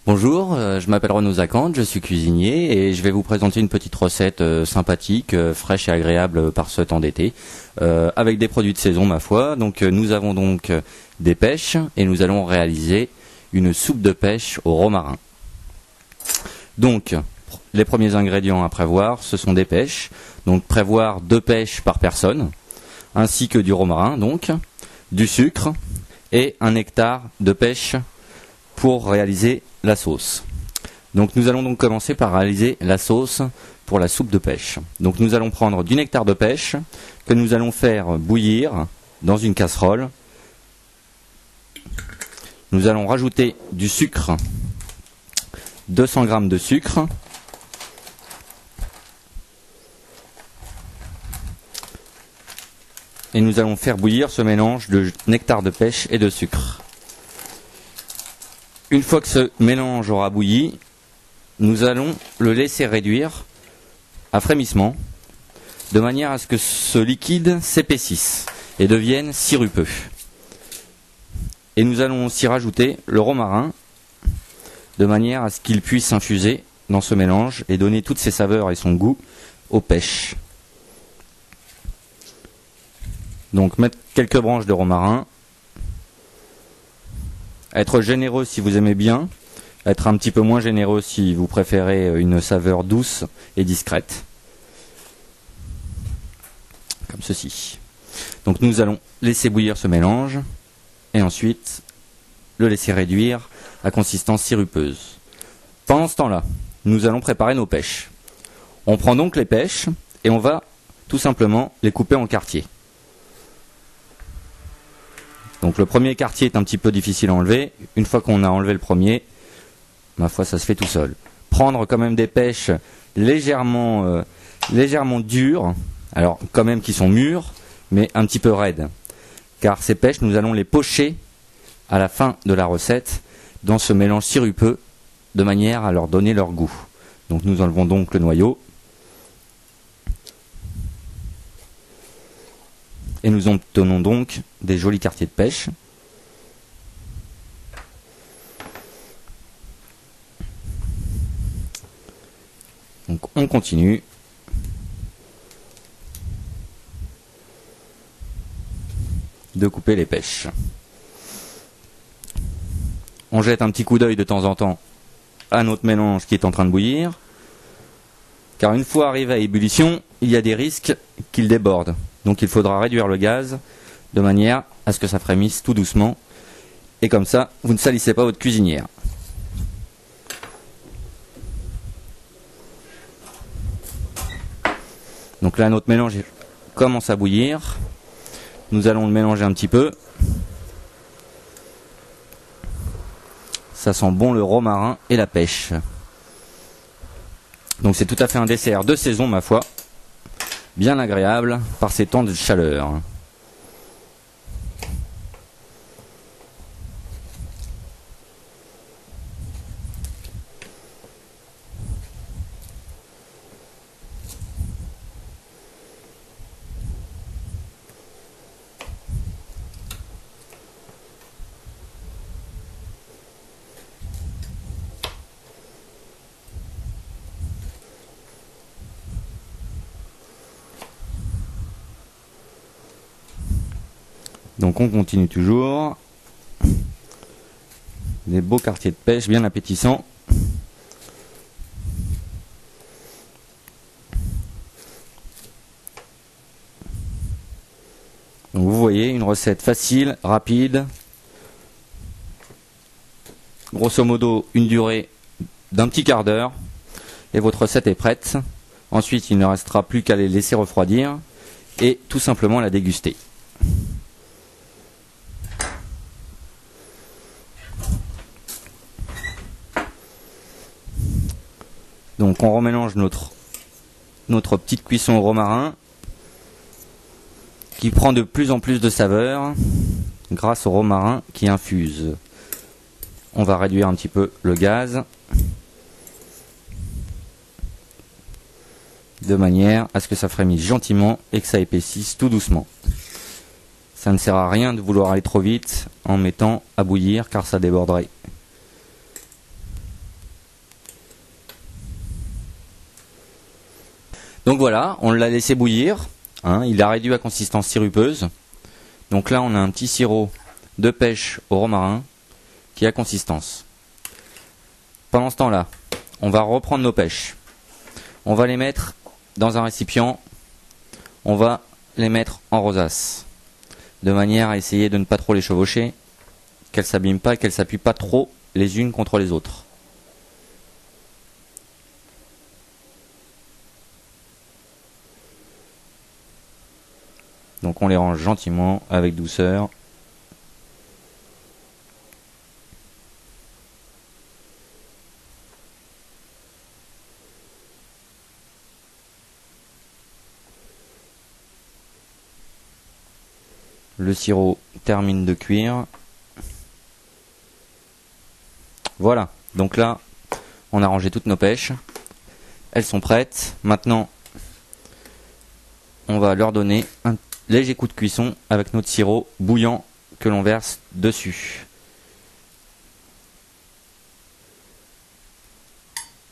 Bonjour, je m'appelle Renaud Zacante, je suis cuisinier et je vais vous présenter une petite recette sympathique, fraîche et agréable par ce temps d'été, avec des produits de saison ma foi. Donc nous avons donc des pêches et nous allons réaliser une soupe de pêche au romarin. Donc les premiers ingrédients à prévoir, ce sont des pêches, donc prévoir 2 pêches par personne, ainsi que du romarin, donc du sucre et un hectare de pêche pour réaliser la sauce. Donc nous allons donc commencer par réaliser la sauce pour la soupe de pêche. Donc nous allons prendre du nectar de pêche que nous allons faire bouillir dans une casserole. Nous allons rajouter du sucre, 200 g de sucre, et nous allons faire bouillir ce mélange de nectar de pêche et de sucre. Une fois que ce mélange aura bouilli, nous allons le laisser réduire à frémissement, de manière à ce que ce liquide s'épaississe et devienne sirupeux. Et nous allons aussi rajouter le romarin, de manière à ce qu'il puisse infuser dans ce mélange et donner toutes ses saveurs et son goût aux pêches. Donc mettre quelques branches de romarin. Être généreux si vous aimez bien, être un petit peu moins généreux si vous préférez une saveur douce et discrète. Comme ceci. Donc nous allons laisser bouillir ce mélange et ensuite le laisser réduire à consistance sirupeuse. Pendant ce temps-là, nous allons préparer nos pêches. On prend donc les pêches et on va tout simplement les couper en quartiers. Donc le premier quartier est un petit peu difficile à enlever. Une fois qu'on a enlevé le premier, ma foi, ça se fait tout seul. Prendre quand même des pêches légèrement dures, alors quand même qui sont mûres, mais un petit peu raides. Car ces pêches, nous allons les pocher à la fin de la recette dans ce mélange sirupeux, de manière à leur donner leur goût. Donc nous enlevons donc le noyau. Et nous obtenons donc des jolis quartiers de pêche. Donc on continue. De couper les pêches. On jette un petit coup d'œil de temps en temps à notre mélange qui est en train de bouillir. Car une fois arrivé à ébullition, il y a des risques qu'il déborde. Donc il faudra réduire le gaz de manière à ce que ça frémisse tout doucement. Et comme ça, vous ne salissez pas votre cuisinière. Donc là, notre mélange commence à bouillir. Nous allons le mélanger un petit peu. Ça sent bon le romarin et la pêche. Donc c'est tout à fait un dessert de saison, ma foi. Bien agréable par ces temps de chaleur. Donc on continue toujours. Des beaux quartiers de pêche bien appétissants. Donc vous voyez, une recette facile, rapide. Grosso modo, une durée d'un petit quart d'heure. Et votre recette est prête. Ensuite, il ne restera plus qu'à les laisser refroidir et tout simplement la déguster. Donc on remélange notre petite cuisson au romarin qui prend de plus en plus de saveur grâce au romarin qui infuse. On va réduire un petit peu le gaz de manière à ce que ça frémisse gentiment et que ça épaississe tout doucement. Ça ne sert à rien de vouloir aller trop vite en mettant à bouillir car ça déborderait. Donc voilà, on l'a laissé bouillir, hein, il a réduit à consistance sirupeuse. Donc là on a un petit sirop de pêche au romarin qui a consistance. Pendant ce temps-là, on va reprendre nos pêches. On va les mettre dans un récipient, on va les mettre en rosace, de manière à essayer de ne pas trop les chevaucher, qu'elles s'abîment pas, qu'elles s'appuient pas trop les unes contre les autres. Donc on les range gentiment, avec douceur. Le sirop termine de cuire. Voilà, donc là, on a rangé toutes nos pêches. Elles sont prêtes. Maintenant, on va leur donner un léger coup de cuisson avec notre sirop bouillant que l'on verse dessus.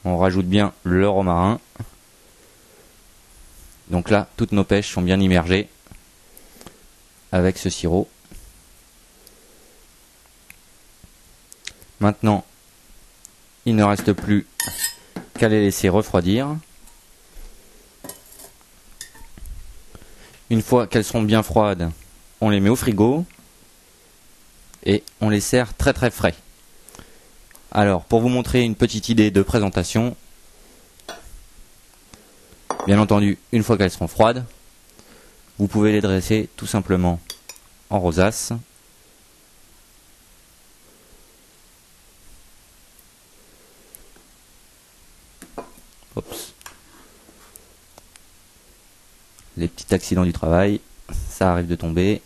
On rajoute bien le romarin. Donc là, toutes nos pêches sont bien immergées avec ce sirop. Maintenant, il ne reste plus qu'à les laisser refroidir. Une fois qu'elles seront bien froides, on les met au frigo et on les sert très très frais. Alors, pour vous montrer une petite idée de présentation, bien entendu, une fois qu'elles seront froides, vous pouvez les dresser tout simplement en rosace. Oups. Les petits accidents du travail, ça arrive de tomber,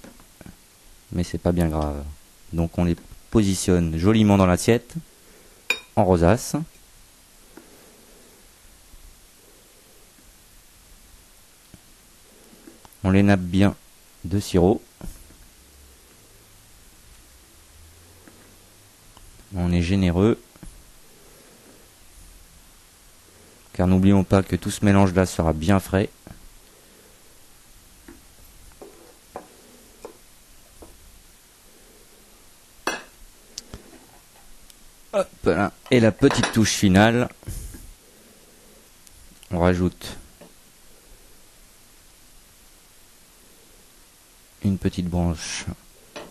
mais c'est pas bien grave. Donc on les positionne joliment dans l'assiette, en rosace. On les nappe bien de sirop. On est généreux. Car n'oublions pas que tout ce mélange-là sera bien frais. Hop là. Et la petite touche finale. On rajoute une petite branche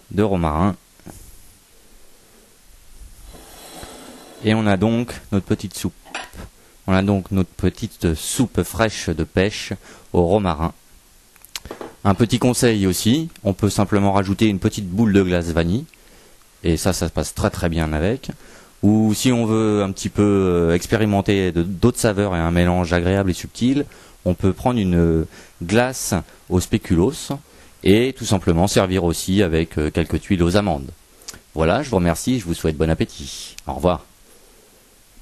de romarin. Et on a donc notre petite soupe. On a donc notre petite soupe fraîche de pêche au romarin. Un petit conseil aussi, on peut simplement rajouter une petite boule de glace vanille. Et ça passe très très bien avec. Ou si on veut un petit peu expérimenter d'autres saveurs et un mélange agréable et subtil, on peut prendre une glace au spéculoos et tout simplement servir aussi avec quelques tuiles aux amandes. Voilà, je vous remercie, je vous souhaite bon appétit. Au revoir.